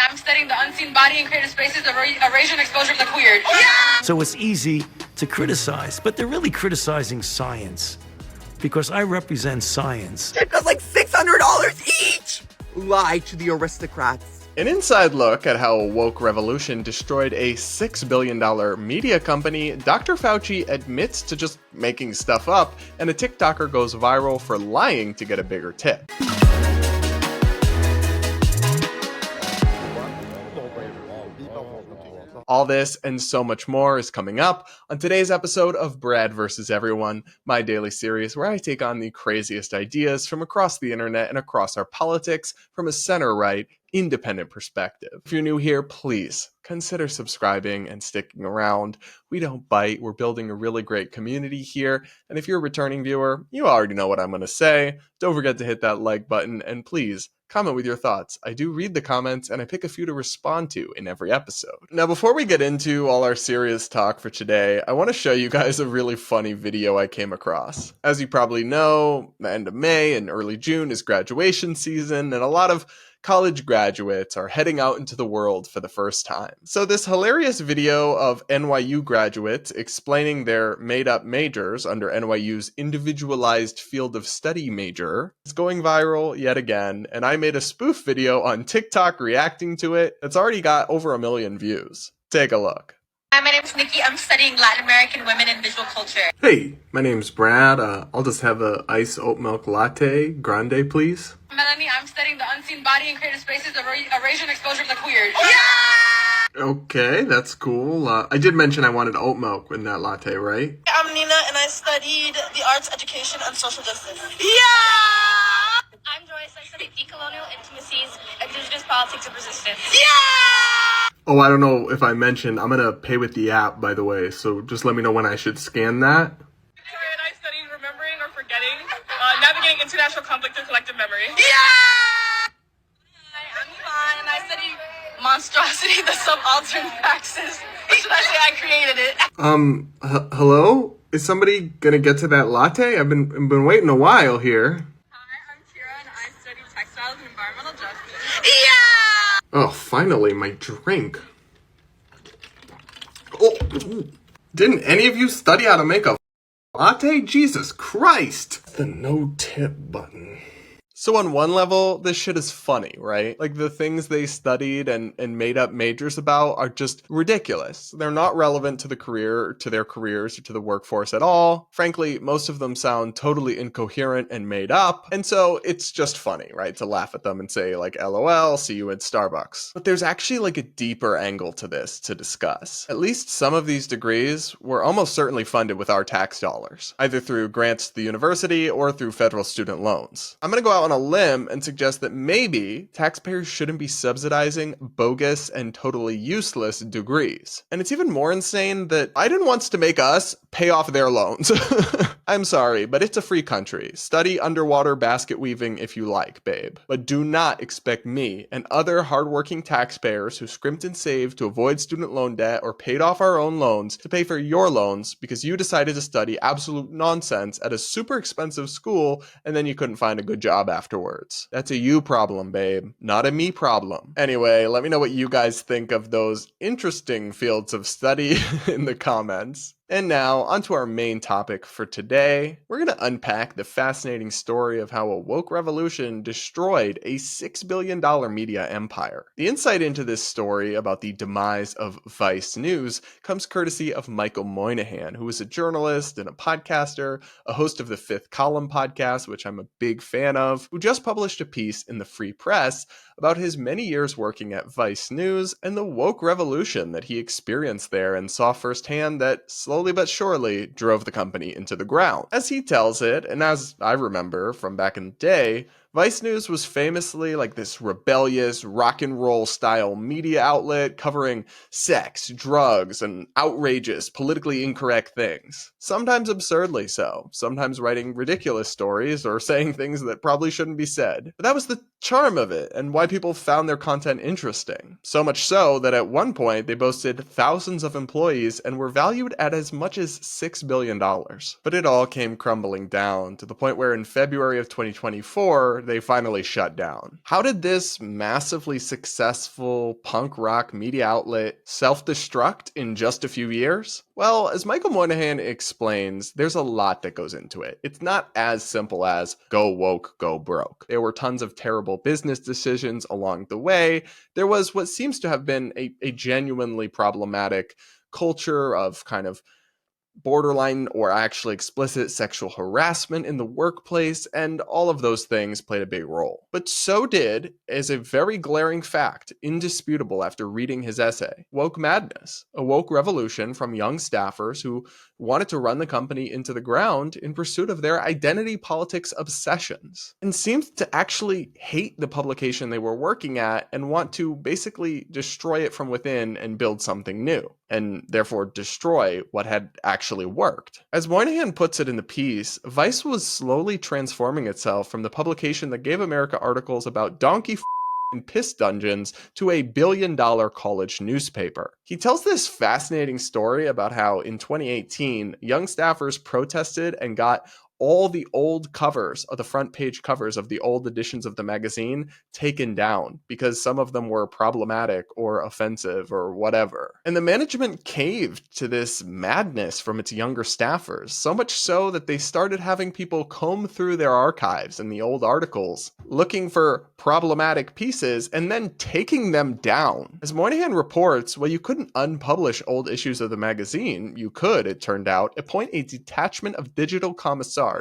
I'm studying the unseen body and creative spaces of erasure and exposure of the queer. Yeah! So it's easy to criticize, but they're really criticizing science. Because I represent science. That's like $600 each! Lie to the aristocrats. An inside look at how a woke revolution destroyed a $6 billion media company, Dr. Fauci admits to just making stuff up, and a TikToker goes viral for lying to get a bigger tip. All this and so much more is coming up on today's episode of Brad vs. Everyone, my daily series where I take on the craziest ideas from across the internet and across our politics from a center-right, independent perspective. If you're new here, please consider subscribing and sticking around. We don't bite. We're building a really great community here. And if you're a returning viewer, you already know what I'm going to say. Don't forget to hit that like button and please comment with your thoughts. I do read the comments and I pick a few to respond to in every episode. Now, before we get into all our serious talk for today, I want to show you guys a really funny video I came across. As you probably know, the end of May and early June is graduation season, and a lot of college graduates are heading out into the world for the first time. So this hilarious video of NYU graduates explaining their made-up majors under NYU's individualized field of study major is going viral yet again, and I made a spoof video on TikTok reacting to it. It's already got over 1 million views. Take a look. Hi, my name is Nikki. I'm studying Latin American women in visual culture. Hey, my name's Brad. I'll just have a iced oat milk latte, grande, please. Melanie, I'm studying the unseen body and creative spaces of erasure and exposure of the queer. Yeah! Okay, that's cool. I did mention I wanted oat milk in that latte, right? I'm Nina, and I studied the arts, education, and social justice. Yeah! I'm Joyce. I studied decolonial intimacies, indigenous politics, and resistance. Yeah! Oh, I don't know if I mentioned, I'm gonna pay with the app, by the way, so just let me know when I should scan that. Victoria and I studied remembering or forgetting, navigating international conflict and collective memory. Yeah! Hi, I'm Yvonne, and I study monstrosity, the subaltern praxis. Or should I say I created it? Hello? Is somebody gonna get to that latte? I've been waiting a while here. Hi, I'm Kira, and I study textiles and environmental justice. Yeah! Oh, finally, my drink. Oh, didn't any of you study how to make a latte? Jesus Christ! The no tip button. So on one level, this shit is funny, right? Like the things they studied and made up majors about are just ridiculous. They're not relevant to the career, to their careers, or to the workforce at all. Frankly, most of them sound totally incoherent and made up. And so it's just funny, right? To laugh at them and say like, LOL, see you at Starbucks. But there's actually like a deeper angle to this to discuss. At least some of these degrees were almost certainly funded with our tax dollars, either through grants to the university or through federal student loans. I'm gonna go out on a limb and suggest that maybe taxpayers shouldn't be subsidizing bogus and totally useless degrees. And it's even more insane that Biden wants to make us pay off their loans. I'm sorry, but it's a free country. Study underwater basket weaving if you like, babe. But do not expect me and other hardworking taxpayers who scrimped and saved to avoid student loan debt or paid off our own loans to pay for your loans because you decided to study absolute nonsense at a super expensive school and then you couldn't find a good job afterwards. That's a you problem, babe, not a me problem. Anyway, let me know what you guys think of those interesting fields of study in the comments. And now, onto our main topic for today. We're going to unpack the fascinating story of how a woke revolution destroyed a $6 billion media empire. The insight into this story about the demise of Vice News comes courtesy of Michael Moynihan, who is a journalist and a podcaster, a host of the Fifth Column podcast, which I'm a big fan of, who just published a piece in the Free Press about his many years working at Vice News and the woke revolution that he experienced there and saw firsthand that slowly but surely drove the company into the ground. As he tells it, and as I remember from back in the day, Vice News was famously like this rebellious rock and roll style media outlet covering sex, drugs, and outrageous, politically incorrect things. Sometimes absurdly so, sometimes writing ridiculous stories or saying things that probably shouldn't be said. But that was the charm of it and why people found their content interesting. So much so that at one point they boasted thousands of employees and were valued at as much as $6 billion. But it all came crumbling down to the point where in February of 2024, before they finally shut down. How did this massively successful punk rock media outlet self-destruct in just a few years? Well, as Michael Moynihan explains, there's a lot that goes into it. It's not as simple as go woke, go broke. There were tons of terrible business decisions along the way. There was what seems to have been a genuinely problematic culture of kind of borderline or actually explicit sexual harassment in the workplace, and all of those things played a big role. But so did, as a very glaring fact, indisputable after reading his essay, woke madness, a woke revolution from young staffers who wanted to run the company into the ground in pursuit of their identity politics obsessions, and seemed to actually hate the publication they were working at and want to basically destroy it from within and build something new, and therefore destroy what had actually worked. As Moynihan puts it in the piece, Vice was slowly transforming itself from the publication that gave America articles about donkey and piss dungeons to $1 billion college newspaper. He tells this fascinating story about how in 2018, young staffers protested and got all the old covers, of the front page covers of the old editions of the magazine, taken down because some of them were problematic or offensive or whatever. And the management caved to this madness from its younger staffers, so much so that they started having people comb through their archives and the old articles, looking for problematic pieces and then taking them down. As Moynihan reports, while you couldn't unpublish old issues of the magazine, you could, it turned out, appoint a detachment of digital commissars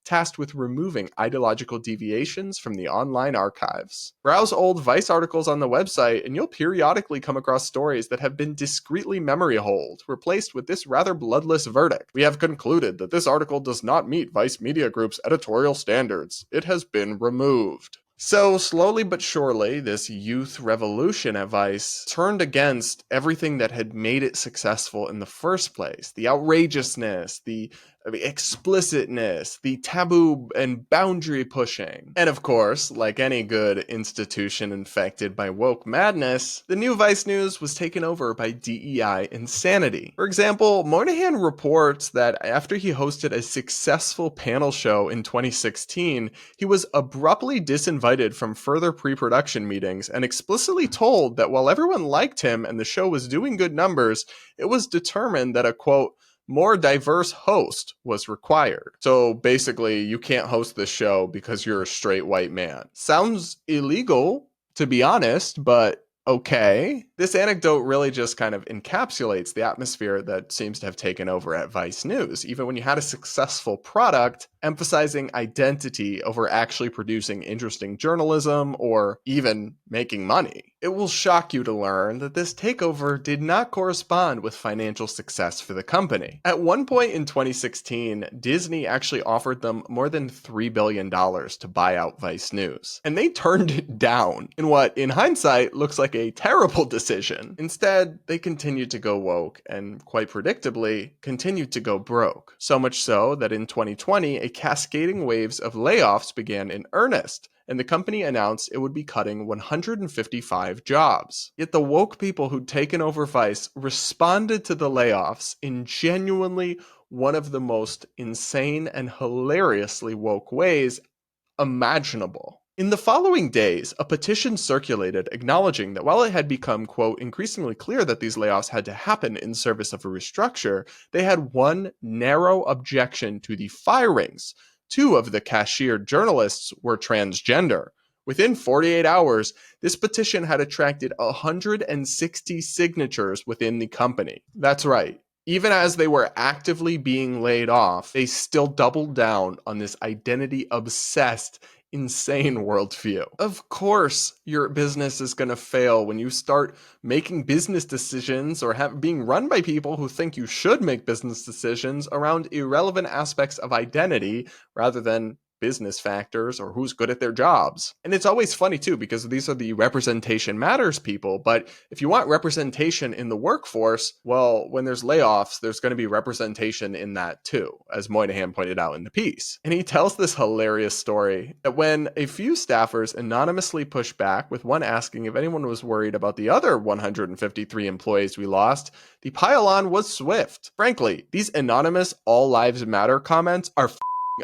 tasked with removing ideological deviations from the online archives. Browse old Vice articles on the website and you'll periodically come across stories that have been discreetly memory holed, replaced with this rather bloodless verdict. We have concluded that this article does not meet Vice Media Group's editorial standards. It has been removed. So slowly but surely, this youth revolution at Vice turned against everything that had made it successful in the first place. The outrageousness, the explicitness, the taboo and boundary pushing. And of course, like any good institution infected by woke madness, the new Vice News was taken over by DEI insanity. For example, Moynihan reports that after he hosted a successful panel show in 2016, he was abruptly disinvited from further pre-production meetings and explicitly told that while everyone liked him and the show was doing good numbers, it was determined that a, quote, more diverse host was required. So basically, you can't host this show because you're a straight white man. Sounds illegal, to be honest, but okay. This anecdote really just kind of encapsulates the atmosphere that seems to have taken over at Vice News, even when you had a successful product emphasizing identity over actually producing interesting journalism or even making money. It will shock you to learn that this takeover did not correspond with financial success for the company. At one point in 2016, Disney actually offered them more than $3 billion to buy out Vice News, and they turned it down in what, in hindsight, looks like a terrible decision. Instead, they continued to go woke and, quite predictably, continued to go broke. So much so that in 2020, a cascading waves of layoffs began in earnest, and the company announced it would be cutting 155 jobs. Yet the woke people who'd taken over Vice responded to the layoffs in genuinely one of the most insane and hilariously woke ways imaginable. In the following days, a petition circulated acknowledging that while it had become, quote, increasingly clear that these layoffs had to happen in service of a restructure, they had one narrow objection to the firings. 2 of the cashiered journalists were transgender. Within 48 hours, this petition had attracted 160 signatures within the company. That's right. Even as they were actively being laid off, they still doubled down on this identity-obsessed, insane worldview. Of course, your business is going to fail when you start making business decisions or being run by people who think you should make business decisions around irrelevant aspects of identity rather than business factors or who's good at their jobs. And it's always funny too, because these are the representation matters people, but if you want representation in the workforce, well, when there's layoffs, there's going to be representation in that too, as Moynihan pointed out in the piece. And he tells this hilarious story that when a few staffers anonymously pushed back, with one asking if anyone was worried about the other 153 employees we lost, the pile-on was swift. Frankly, these anonymous all lives matter comments are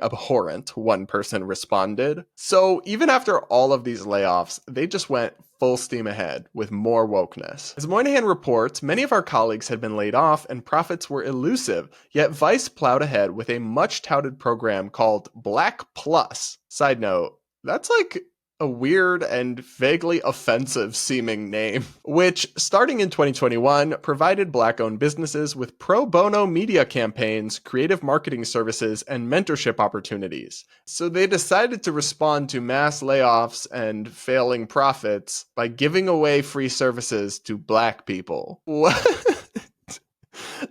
abhorrent, one person responded. So even after all of these layoffs, they just went full steam ahead with more wokeness. As Moynihan reports, many of our colleagues had been laid off and profits were elusive, yet Vice plowed ahead with a much touted program called Black Plus. Side note, that's like a weird and vaguely offensive seeming name, which, starting in 2021, provided Black-owned businesses with pro bono media campaigns, creative marketing services, and mentorship opportunities. So they decided to respond to mass layoffs and failing profits by giving away free services to Black people. What?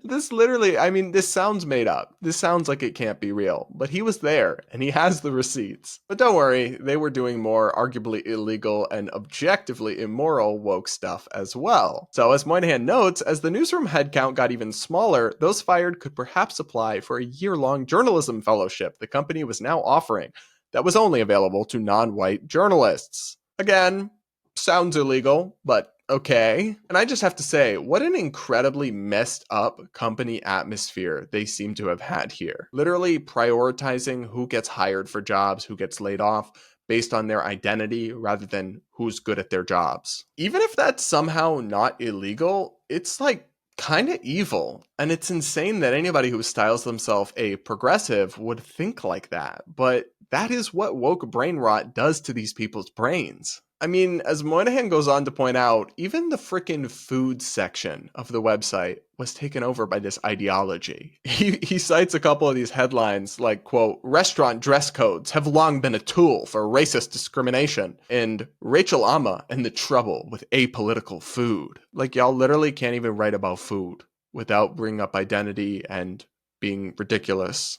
This literally, I mean, this sounds made up. This sounds like it can't be real, but he was there and he has the receipts. But don't worry, they were doing more arguably illegal and objectively immoral woke stuff as well. So as Moynihan notes, as the newsroom headcount got even smaller, those fired could perhaps apply for a year-long journalism fellowship the company was now offering that was only available to non-white journalists. Again, sounds illegal, but okay. And I just have to say, what an incredibly messed up company atmosphere they seem to have had here. Literally prioritizing who gets hired for jobs, who gets laid off, based on their identity rather than who's good at their jobs. Even if that's somehow not illegal, it's like kind of evil. And it's insane that anybody who styles themselves a progressive would think like that. But that is what woke brain rot does to these people's brains. I mean, as Moynihan goes on to point out, even the frickin' food section of the website was taken over by this ideology. He cites a couple of these headlines like, quote, "Restaurant dress codes have long been a tool for racist discrimination," and "Rachel Amma and the trouble with apolitical food." Like, y'all literally can't even write about food without bringing up identity and being ridiculous.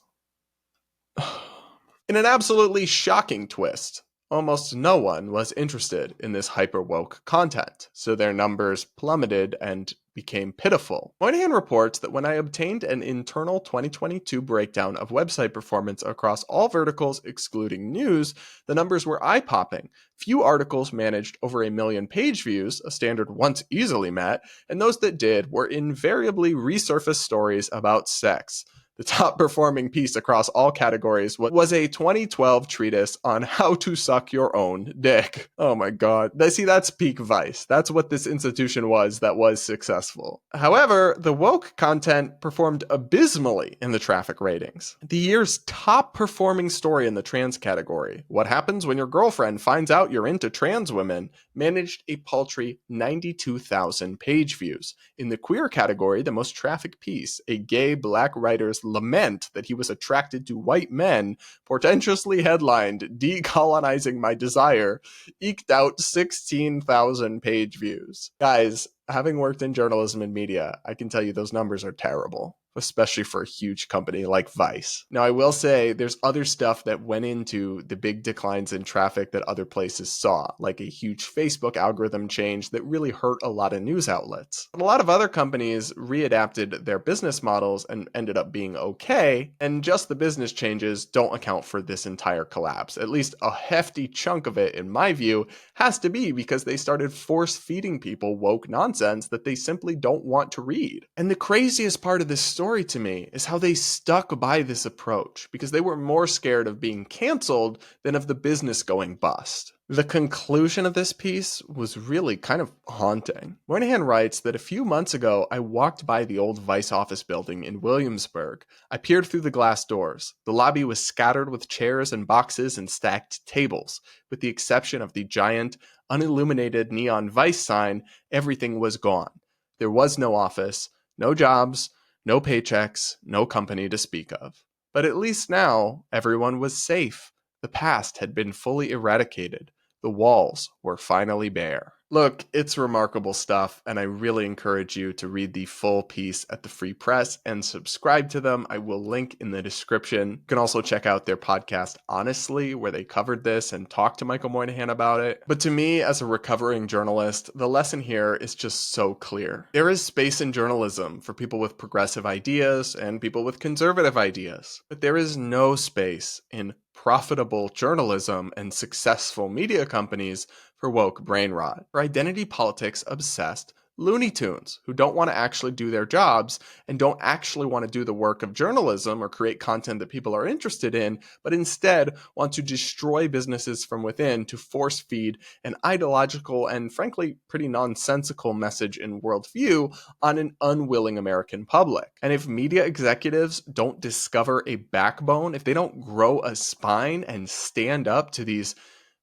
In an absolutely shocking twist, almost no one was interested in this hyper-woke content, so their numbers plummeted and became pitiful. Moynihan reports that when I obtained an internal 2022 breakdown of website performance across all verticals excluding news, the numbers were eye-popping. Few articles managed over 1 million page views, a standard once easily met, and those that did were invariably resurfaced stories about sex. The top performing piece across all categories was a 2012 treatise on how to suck your own dick. Oh my god. See, that's peak Vice. That's what this institution was that was successful. However, the woke content performed abysmally in the traffic ratings. The year's top performing story in the trans category, "What Happens When Your Girlfriend Finds Out You're Into Trans Women," managed a paltry 92,000 page views. In the queer category, the most trafficked piece, a gay Black writer's lament that he was attracted to white men, portentously headlined "Decolonizing My Desire," eked out 16,000 page views. Guys, having worked in journalism and media, I can tell you those numbers are terrible, especially for a huge company like Vice. Now, I will say there's other stuff that went into the big declines in traffic that other places saw, like a huge Facebook algorithm change that really hurt a lot of news outlets. But a lot of other companies readapted their business models and ended up being okay, and just the business changes don't account for this entire collapse. At least a hefty chunk of it, in my view, has to be because they started force-feeding people woke nonsense that they simply don't want to read. And the craziest part of this story to me is how they stuck by this approach, because they were more scared of being canceled than of the business going bust. The conclusion of this piece was really kind of haunting. Moynihan writes that a few months ago, I walked by the old Vice office building in Williamsburg. I peered through the glass doors. The lobby was scattered with chairs and boxes and stacked tables. With the exception of the giant, unilluminated neon Vice sign, everything was gone. There was no office, no jobs, no paychecks, no company to speak of. But at least now, everyone was safe. The past had been fully eradicated. The walls were finally bare. Look, it's remarkable stuff, and I really encourage you to read the full piece at the Free Press and subscribe to them. I will link in the description. You can also check out their podcast, Honestly, where they covered this and talked to Michael Moynihan about it. But to me, as a recovering journalist, the lesson here is just so clear. There is space in journalism for people with progressive ideas and people with conservative ideas, but there is no space in profitable journalism and successful media companies for woke brain rot. For identity politics obsessed, Looney Tunes who don't want to actually do their jobs and don't actually want to do the work of journalism or create content that people are interested in, but instead want to destroy businesses from within to force feed an ideological and frankly pretty nonsensical message and worldview on an unwilling American public. And if media executives don't discover a backbone, if they don't grow a spine and stand up to these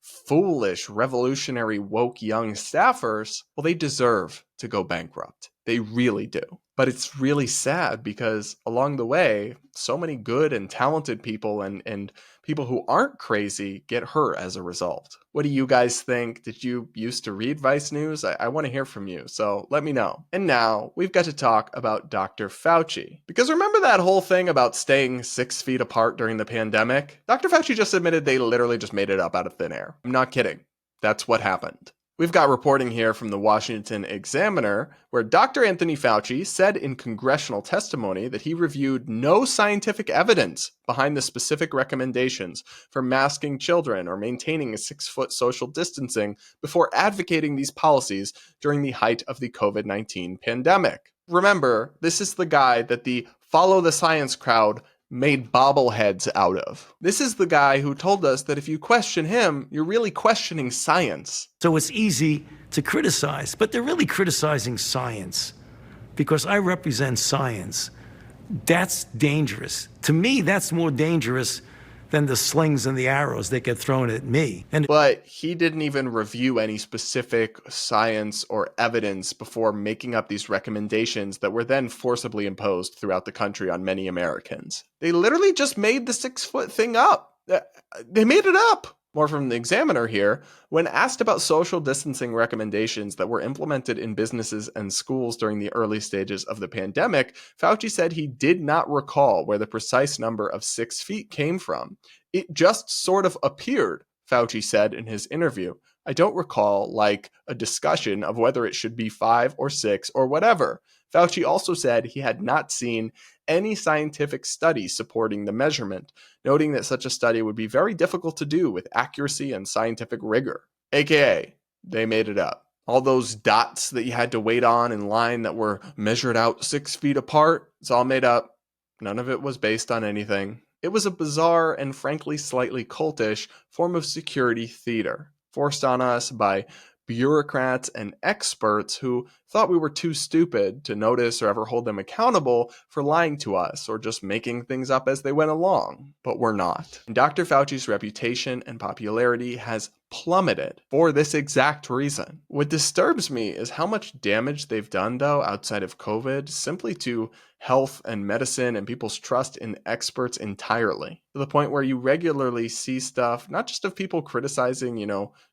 foolish, revolutionary, woke young staffers, well, they deserve to go bankrupt. They really do. But it's really sad because along the way, so many good and talented people and people who aren't crazy get hurt as a result. What do you guys think? Did you used to read Vice News? I want to hear from you, so let me know. And now we've got to talk about Dr. Fauci. Because remember that whole thing about staying 6 feet apart during the pandemic? Dr. Fauci just admitted they literally just made it up out of thin air. I'm not kidding. That's what happened. We've got reporting here from the Washington Examiner, where Dr. Anthony Fauci said in congressional testimony that he reviewed no scientific evidence behind the specific recommendations for masking children or maintaining a 6-foot social distancing before advocating these policies during the height of the COVID-19 pandemic. Remember, this is the guy that the Follow the Science crowd made bobbleheads out of. This is the guy who told us that if you question him, you're really questioning science. So it's easy to criticize, but they're really criticizing science because I represent science. That's dangerous. To me, that's more dangerous than the slings and the arrows that get thrown at me. But he didn't even review any specific science or evidence before making up these recommendations that were then forcibly imposed throughout the country on many Americans. They literally just made the 6-foot thing up. They made it up. More from the Examiner here. When asked about social distancing recommendations that were implemented in businesses and schools during the early stages of the pandemic, Fauci said he did not recall where the precise number of 6 feet came from. It just sort of appeared, Fauci said in his interview. I don't recall, like, a discussion of whether it should be 5 or 6 or whatever. Fauci also said he had not seen any scientific study supporting the measurement, noting that such a study would be very difficult to do with accuracy and scientific rigor. AKA, they made it up. All those dots that you had to wait on in line that were measured out 6 feet apart, it's all made up. None of it was based on anything. It was a bizarre and frankly slightly cultish form of security theater, forced on us by bureaucrats and experts who thought we were too stupid to notice or ever hold them accountable for lying to us or just making things up as they went along. But we're not. And Dr. Fauci's reputation and popularity has plummeted for this exact reason. What disturbs me is how much damage they've done, though, outside of COVID, simply to health and medicine and people's trust in experts entirely, to the point where you regularly see stuff, not just of people criticizing,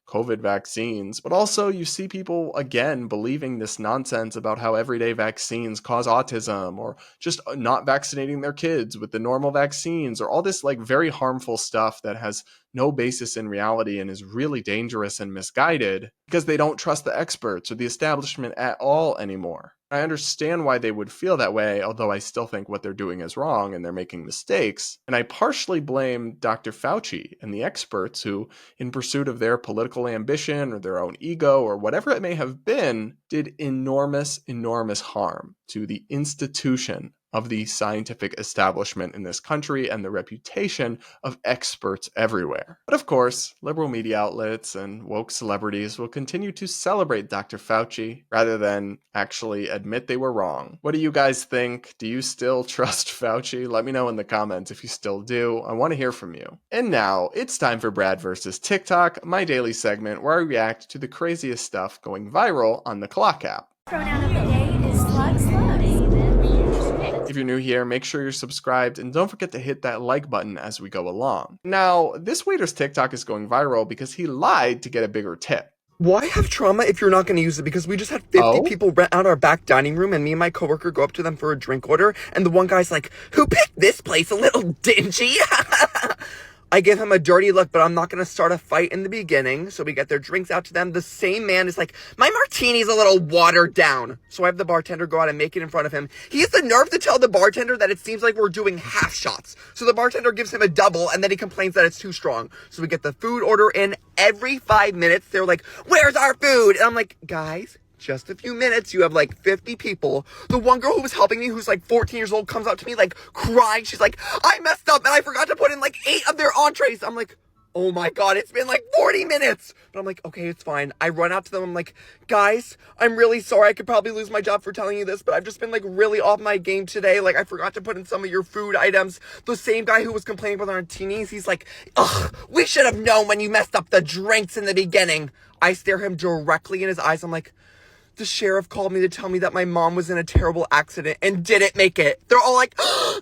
COVID vaccines, but also you see people, again, believing this nonsense about how everyday vaccines cause autism or just not vaccinating their kids with the normal vaccines or all this very harmful stuff that has no basis in reality and is really dangerous and misguided because they don't trust the experts or the establishment at all anymore. I understand why they would feel that way, although I still think what they're doing is wrong and they're making mistakes. And I partially blame Dr. Fauci and the experts who, in pursuit of their political ambition or their own ego or whatever it may have been, did enormous, enormous harm to the institution of the scientific establishment in this country and the reputation of experts everywhere. But of course, liberal media outlets and woke celebrities will continue to celebrate Dr. Fauci rather than actually admit they were wrong. What do you guys think? Do you still trust Fauci? Let me know in the comments if you still do. I want to hear from you. And now it's time for Brad versus TikTok, my daily segment where I react to the craziest stuff going viral on the Clock app. Pronoun of the day is slug slugs. If you're new here, make sure you're subscribed and don't forget to hit that like button as we go along. Now, this waiter's TikTok is going viral because he lied to get a bigger tip. Why have trauma if you're not going to use it? Because we just had 50 people rent out our back dining room and me and my coworker go up to them for a drink order and the one guy's like, who picked this place? A little dingy? I give him a dirty look, but I'm not going to start a fight in the beginning. So we get their drinks out to them. The same man is like, my martini's a little watered down. So I have the bartender go out and make it in front of him. He has the nerve to tell the bartender that it seems like we're doing half shots. So the bartender gives him a double and then he complains that it's too strong. So we get the food order in every 5 minutes. They're like, where's our food? And I'm like, guys, just a few minutes, you have like 50 people. The one girl who was helping me, who's like 14 years old, comes up to me like crying. She's like, I messed up and I forgot to put in like 8 of their entrees. I'm like, oh my God, it's been like 40 minutes. But I'm like, okay, it's fine. I run out to them. I'm like, guys, I'm really sorry. I could probably lose my job for telling you this, but I've just been like really off my game today. Like I forgot to put in some of your food items. The same guy who was complaining about our martinis, he's like, ugh, we should have known when you messed up the drinks in the beginning. I stare him directly in his eyes. I'm like, the sheriff called me to tell me that my mom was in a terrible accident and didn't make it. They're all like,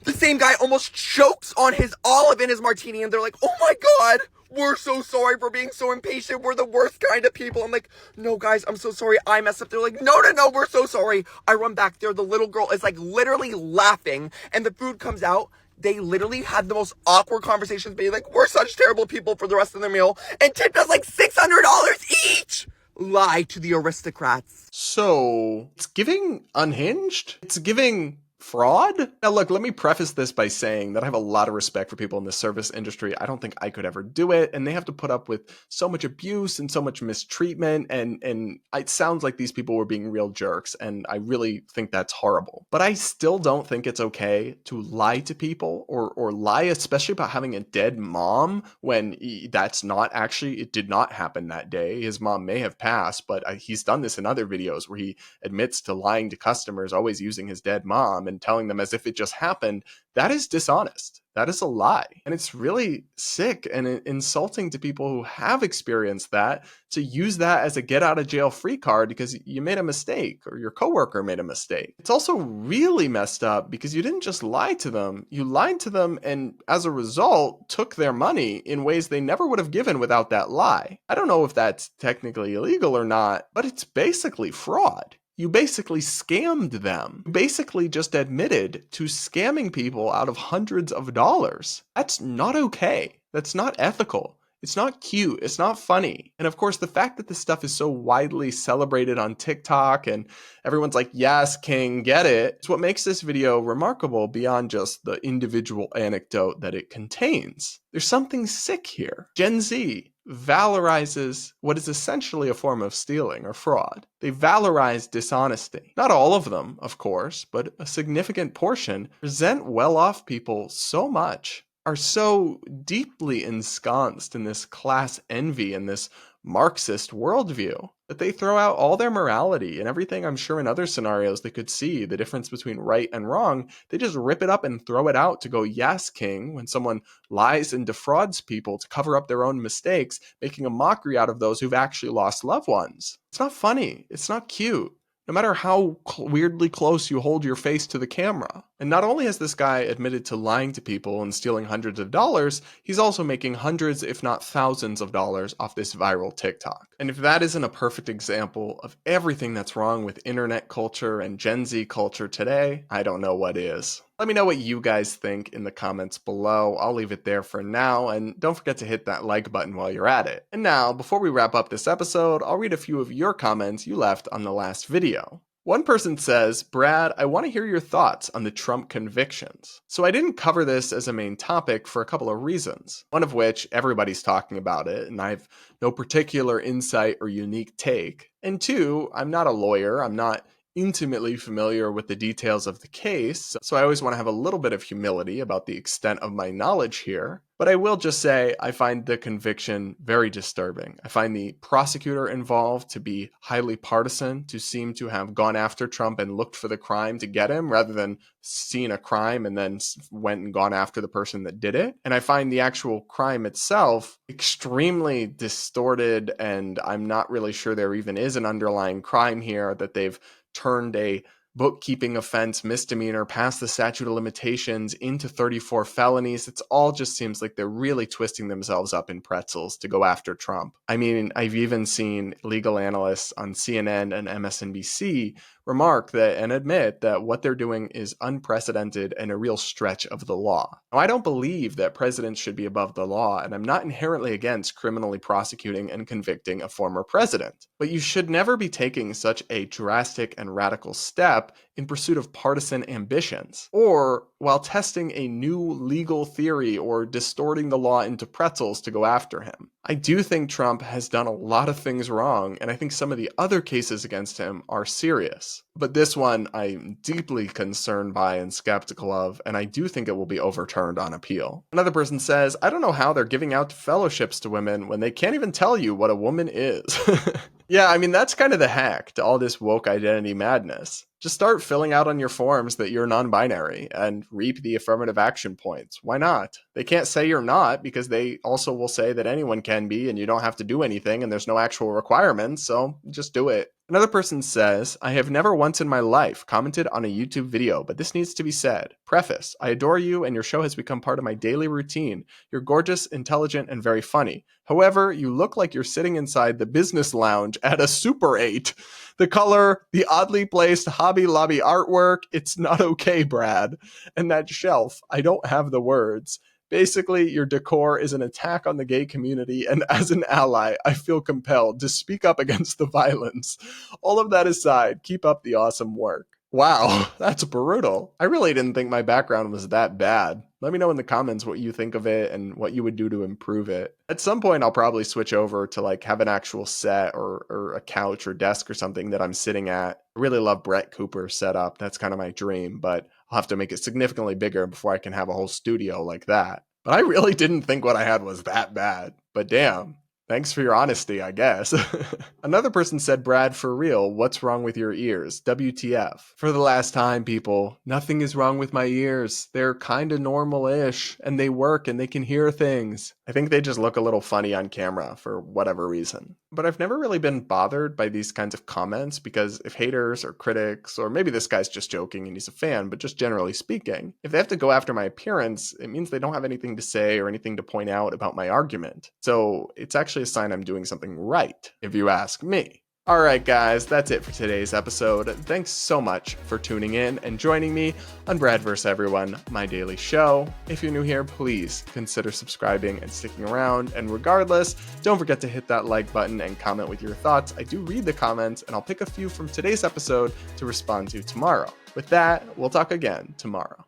the same guy almost chokes on his olive in his martini, and they're like, oh my God, we're so sorry for being so impatient. We're the worst kind of people. I'm like, no guys, I'm so sorry. I messed up. They're like, no, we're so sorry. I run back there. The little girl is like literally laughing, and the food comes out. They literally had the most awkward conversations, being like, we're such terrible people for the rest of their meal, and tipped us like $600 each. Lie to the aristocrats. So, it's giving unhinged? It's giving fraud? Now look, let me preface this by saying that I have a lot of respect for people in the service industry. I don't think I could ever do it, and they have to put up with so much abuse and so much mistreatment, and it sounds like these people were being real jerks, and I really think that's horrible. But I still don't think it's okay to lie to people, or lie especially about having a dead mom when that's not actually, it did not happen that day. His mom may have passed, but he's done this in other videos where he admits to lying to customers, always using his dead mom and telling them as if it just happened. That is dishonest. That is a lie. And it's really sick and insulting to people who have experienced that, to use that as a get out of jail free card because you made a mistake or your coworker made a mistake. It's also really messed up because you didn't just lie to them. You lied to them and as a result took their money in ways they never would have given without that lie. I don't know if that's technically illegal or not, but it's basically fraud. You basically scammed them. You basically just admitted to scamming people out of hundreds of dollars. That's not okay. That's not ethical. It's not cute. It's not funny. And of course, the fact that this stuff is so widely celebrated on TikTok and everyone's like, yes, King, get it. It's what makes this video remarkable beyond just the individual anecdote that it contains. There's something sick here. Gen Z valorizes what is essentially a form of stealing or fraud. They valorize dishonesty. Not all of them, of course, but a significant portion resent well-off people so much, are so deeply ensconced in this class envy and this Marxist worldview that they throw out all their morality and everything. I'm sure in other scenarios they could see the difference between right and wrong. They just rip it up and throw it out to go, yes, King, when someone lies and defrauds people to cover up their own mistakes, making a mockery out of those who've actually lost loved ones. It's not funny. It's not cute. No matter how weirdly close you hold your face to the camera. And not only has this guy admitted to lying to people and stealing hundreds of dollars, he's also making hundreds, if not thousands of dollars off this viral TikTok. And if that isn't a perfect example of everything that's wrong with internet culture and Gen Z culture today, I don't know what is. Let me know what you guys think in the comments below. I'll leave it there for now, and don't forget to hit that like button while you're at it. And now, before we wrap up this episode, I'll read a few of your comments you left on the last video. One person says, Brad, I want to hear your thoughts on the Trump convictions. So I didn't cover this as a main topic for a couple of reasons. One of which, everybody's talking about it, and I have no particular insight or unique take. And two, I'm not a lawyer. I'm not intimately familiar with the details of the case, so I always want to have a little bit of humility about the extent of my knowledge here. But I will just say I find the conviction very disturbing. I find the prosecutor involved to be highly partisan, to seem to have gone after Trump and looked for the crime to get him, rather than seen a crime and then went and gone after the person that did it. And I find the actual crime itself extremely distorted, and I'm not really sure there even is an underlying crime here, that they've turned a bookkeeping offense misdemeanor past the statute of limitations into 34 felonies. It's all just seems like they're really twisting themselves up in pretzels to go after Trump. I mean, I've even seen legal analysts on CNN and MSNBC remark that and admit that what they're doing is unprecedented and a real stretch of the law. Now, I don't believe that presidents should be above the law, and I'm not inherently against criminally prosecuting and convicting a former president. But you should never be taking such a drastic and radical step in pursuit of partisan ambitions, or while testing a new legal theory or distorting the law into pretzels to go after him. I do think Trump has done a lot of things wrong, and I think some of the other cases against him are serious. But this one I'm deeply concerned by and skeptical of, and I do think it will be overturned on appeal. Another person says, I don't know how they're giving out fellowships to women when they can't even tell you what a woman is. Yeah, I mean, that's kind of the hack to all this woke identity madness. Just start filling out on your forms that you're non-binary and reap the affirmative action points. Why not? They can't say you're not because they also will say that anyone can be and you don't have to do anything and there's no actual requirements, so just do it. Another person says, I have never once in my life commented on a YouTube video, but this needs to be said. Preface, I adore you and your show has become part of my daily routine. You're gorgeous, intelligent, and very funny. However, you look like you're sitting inside the business lounge at a Super 8. The color, the oddly placed Hobby Lobby artwork, it's not okay, Brad. And that shelf, I don't have the words. Basically, your decor is an attack on the gay community, and as an ally, I feel compelled to speak up against the violence. All of that aside, keep up the awesome work. Wow, that's brutal. I really didn't think my background was that bad. Let me know in the comments what you think of it and what you would do to improve it. At some point, I'll probably switch over to like have an actual set or a couch or desk or something that I'm sitting at. I really love Brett Cooper's setup. That's kind of my dream, but I'll have to make it significantly bigger before I can have a whole studio like that. But I really didn't think what I had was that bad. But damn. Thanks for your honesty, I guess. Another person said, Brad, for real, what's wrong with your ears? WTF. For the last time, people, nothing is wrong with my ears. They're kind of normal-ish, and they work, and they can hear things. I think they just look a little funny on camera for whatever reason. But I've never really been bothered by these kinds of comments because if haters or critics, or maybe this guy's just joking and he's a fan, but just generally speaking, if they have to go after my appearance, it means they don't have anything to say or anything to point out about my argument. So it's actually a sign I'm doing something right, if you ask me. Alright guys, that's it for today's episode. Thanks so much for tuning in and joining me on Brad vs. Everyone, my daily show. If you're new here, please consider subscribing and sticking around. And regardless, don't forget to hit that like button and comment with your thoughts. I do read the comments and I'll pick a few from today's episode to respond to tomorrow. With that, we'll talk again tomorrow.